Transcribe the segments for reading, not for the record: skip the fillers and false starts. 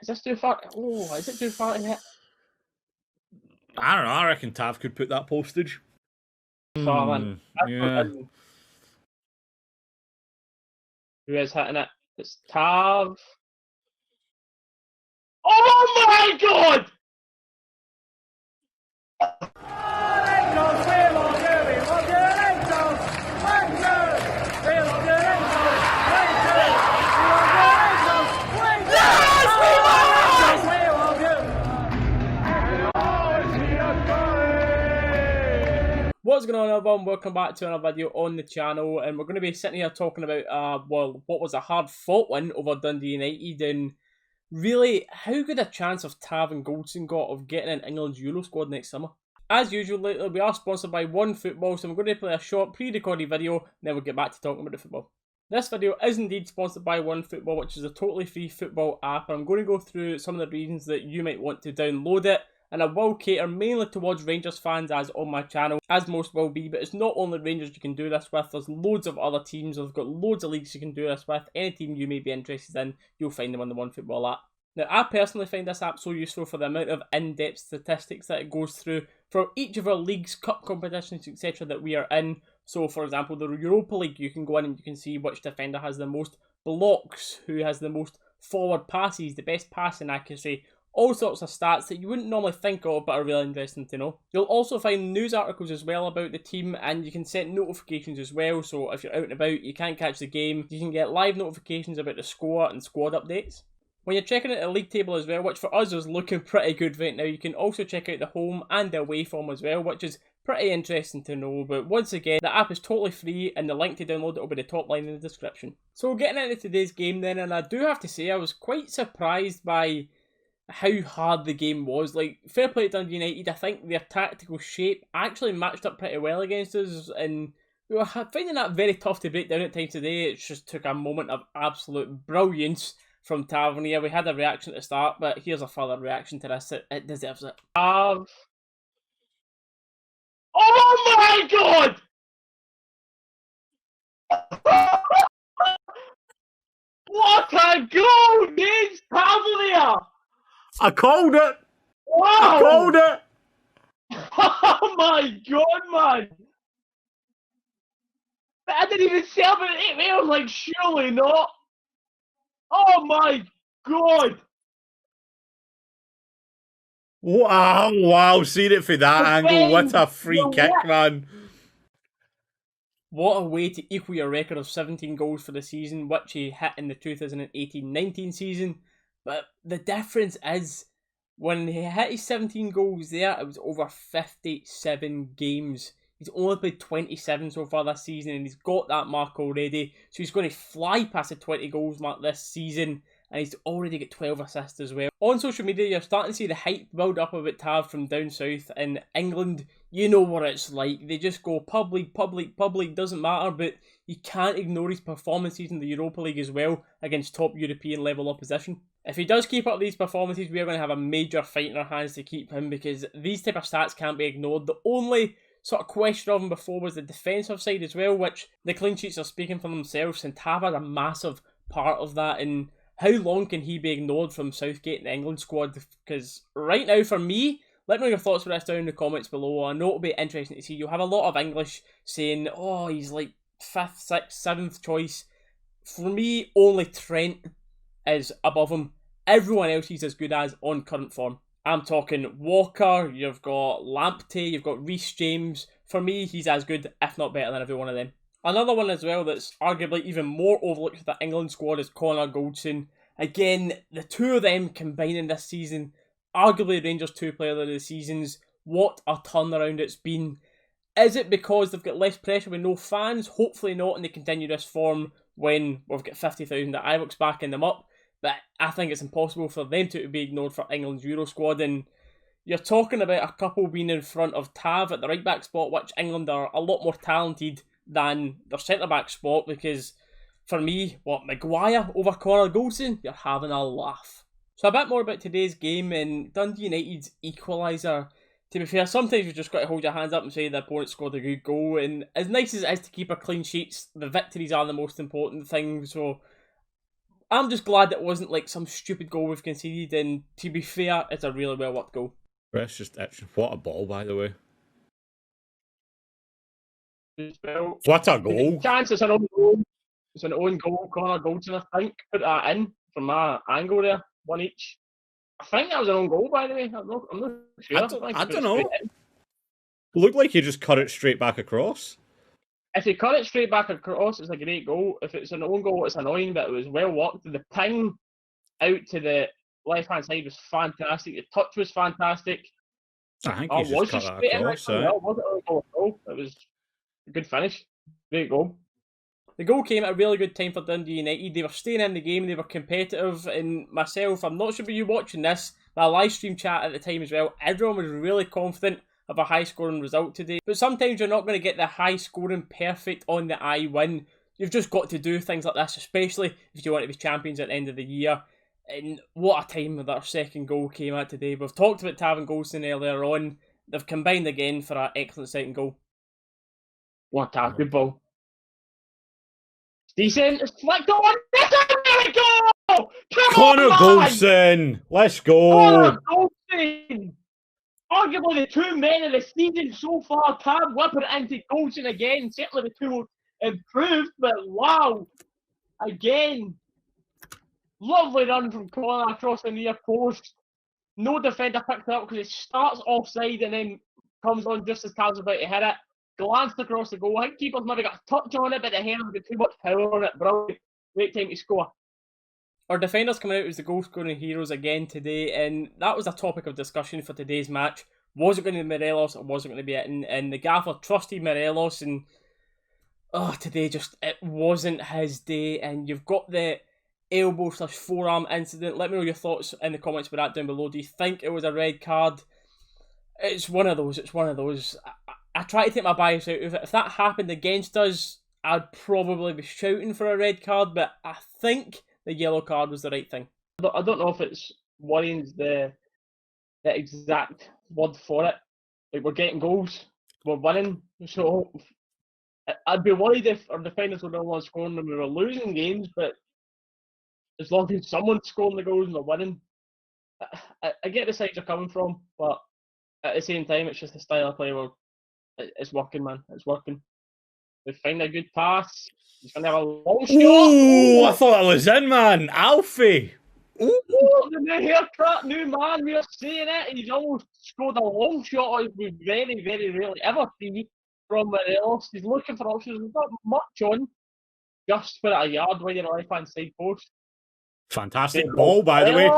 Is this too far? Oh, is it too far to hit? I don't know. I reckon Tav could put that postage. Yeah. Who is hitting it? It's Tav. Oh my god! What's going on, everyone? Welcome back to another video on the channel, and we're going to be sitting here talking about what was a hard-fought win over Dundee United, and really how good a chance of Tav and Goldson got of getting in England's Euro squad next summer. As usual, lately we are sponsored by OneFootball, so I'm going to play a short pre-recorded video, and then we'll get back to talking about the football. This video is indeed sponsored by OneFootball, which is a totally free football app, and I'm going to go through some of the reasons that you might want to download it. And I will cater mainly towards Rangers fans as on my channel, as most will be, but it's not only Rangers you can do this with, there's loads of other teams, I've got loads of leagues you can do this with. Any team you may be interested in, you'll find them on the OneFootball app. Now, I personally find this app so useful for the amount of in-depth statistics that it goes through for each of our leagues, cup competitions, etc. that we are in. So, for example, the Europa League, you can go in and you can see which defender has the most blocks, who has the most forward passes, the best passing accuracy, all sorts of stats that you wouldn't normally think of but are really interesting to know. You'll also find news articles as well about the team, and you can set notifications as well, so if you're out and about, you can't catch the game, you can get live notifications about the score and squad updates. When you're checking out the league table as well, which for us is looking pretty good right now, you can also check out the home and the away form as well, which is pretty interesting to know. But once again, the app is totally free and the link to download it will be the top line in the description. So getting into today's game then, and I do have to say I was quite surprised by how hard the game was. Like, fair play to Dundee United, I think their tactical shape actually matched up pretty well against us, and we were finding that very tough to break down at times today. It just took a moment of absolute brilliance from Tavernier. We had a reaction at the start, but here's a further reaction to this. It deserves it. Oh my god! What a goal, James Tavernier! I called it! Wow! I called it! Oh my god, man! I didn't even celebrate it. I was like, surely not. Oh my god! Wow, seen it for that angle. What a free kick, man. What a way to equal your record of 17 goals for the season, which he hit in the 2018-19 season. But the difference is, when he hit his 17 goals there, it was over 57 games. He's only played 27 so far this season, and he's got that mark already. So he's going to fly past the 20 goals mark this season, and he's already got 12 assists as well. On social media, you're starting to see the hype build up about Tav from down south in England. You know what it's like. They just go public, doesn't matter, but you can't ignore his performances in the Europa League as well against top European level opposition. If he does keep up these performances, we are going to have a major fight in our hands to keep him, because these type of stats can't be ignored. The only sort of question of him before was the defensive side as well, which the clean sheets are speaking for themselves, and Tav has a massive part of that. And how long can he be ignored from Southgate and the England squad? Because right now, for me, let me know your thoughts about this down in the comments below. I know it'll be interesting to see. You'll have a lot of English saying, oh, he's like 5th, 6th, 7th choice. For me, only Trent is above him. Everyone else he's as good as on current form. I'm talking Walker, you've got Lamptey, you've got Reece James. For me, he's as good, if not better than every one of them. Another one as well that's arguably even more overlooked with the England squad is Connor Goldson. Again, the two of them combining this season, arguably Rangers 2 player of the seasons. What a turnaround it's been. Is it because they've got less pressure with no fans? Hopefully not, and they continue this form when we've got 50,000 at Ibrox backing them up. But I think it's impossible for them to be ignored for England's Euro squad. And you're talking about a couple being in front of Tav at the right back spot, which England are a lot more talented than their centre back spot, because for me, Maguire over Connor Goldson, you're having a laugh. So a bit more about today's game, and Dundee United's equaliser. To be fair, sometimes you've just got to hold your hands up and say the opponent scored a good goal, and as nice as it is to keep our clean sheets, the victories are the most important thing. So I'm just glad it wasn't like some stupid goal we've conceded, and to be fair, it's a really well worked goal. Brett's just itching. What a ball, by the way. Well, what a goal. Chance it's an own goal. It's an own goal. Connor Goldson, I think, put that in from my angle there. One each. I think that was an own goal, by the way. I'm not sure. I don't know. It looked like he just cut it straight back across. If he cut it straight back across, it's a great goal. If it's an own goal, it's annoying, but it was well worked. The ping out to the left-hand side was fantastic. The touch was fantastic. I think he just cut that across. It was a good finish. Great goal. The goal came at a really good time for Dundee United. They were staying in the game, they were competitive, and myself, I'm not sure about you watching this, my live stream chat at the time as well, everyone was really confident of a high scoring result today. But sometimes you're not going to get the high scoring perfect on the eye win. You've just got to do things like this, especially if you want to be champions at the end of the year. And what a time that our second goal came at today. We've talked about Tavernier Goldson earlier on. They've combined again for an excellent second goal. What a good ball. Decent. It's flicked on. It's a really goal! Connor Goldson. Let's go. Connor Goldson. Arguably the two men of the season so far. Tab whipping it into Goldson again. Certainly the two improved, but wow. Again. Lovely run from Connor across the near post. No defender picked it up because it starts offside and then comes on just as Tab's about to hit it. Glanced across the goal. I think keeper's maybe got a touch on it, but the hand's got too much power on it. Brilliant. Great time to score. Our defenders coming out as the goal scoring heroes again today, and that was a topic of discussion for today's match. Was it going to be Morelos or was it going to be Itten? And the gaffer trusted Morelos, and today just it wasn't his day. And you've got the elbow/forearm incident. Let me know your thoughts in the comments about that down below. Do you think it was a red card? It's one of those. I try to take my bias out of it. If that happened against us, I'd probably be shouting for a red card, but I think the yellow card was the right thing. I don't know if it's worrying the exact word for it. Like, we're getting goals, we're winning, so I'd be worried if our defenders were the ones scoring and we were losing games, but as long as someone's scoring the goals and they're winning, I get the side you're coming from, but at the same time, it's just a style of play where it's working, man. It's working. We find a good pass. He's going to have a long shot. Ooh, I thought it was in, man. Alfie. Ooh, the new haircut, new man. We're seeing it. He's almost scored a long shot we very, very rarely ever see from Morelos. He's looking for options. There's not much on. Just put it a yard wide in the left-hand side post. Fantastic ball, by the way.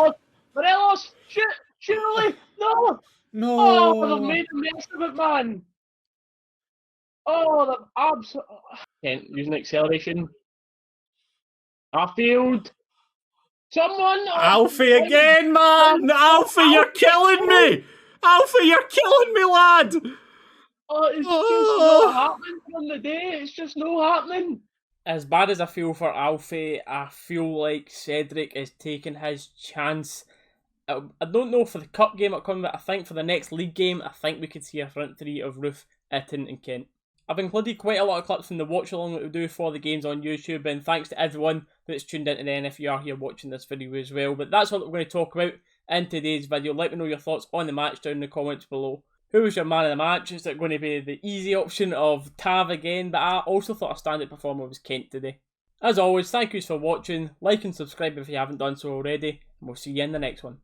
Morelos, shoot, surely, no. No. Oh, they've made a mess of it, man. Oh, the absolute. Kent using acceleration. Arfield. Someone. Alfie again, man. Alfie, you're killing me. Alfie, you're killing me, lad. Oh, it's just not happening on the day. It's just not happening. As bad as I feel for Alfie, I feel like Cedric is taking his chance. I don't know for the cup game upcoming, but I think for the next league game, I think we could see a front three of Roofe, Itten and Kent. I've included quite a lot of clips from the watch along that we do for the games on YouTube, and thanks to everyone that's tuned into the NFUR here watching this video as well. But that's what we're going to talk about in today's video. Let me know your thoughts on the match down in the comments below. Who was your man of the match? Is it going to be the easy option of Tav again? But I also thought a standout performer was Kent today. As always, thank you for watching. Like and subscribe if you haven't done so already, and we'll see you in the next one.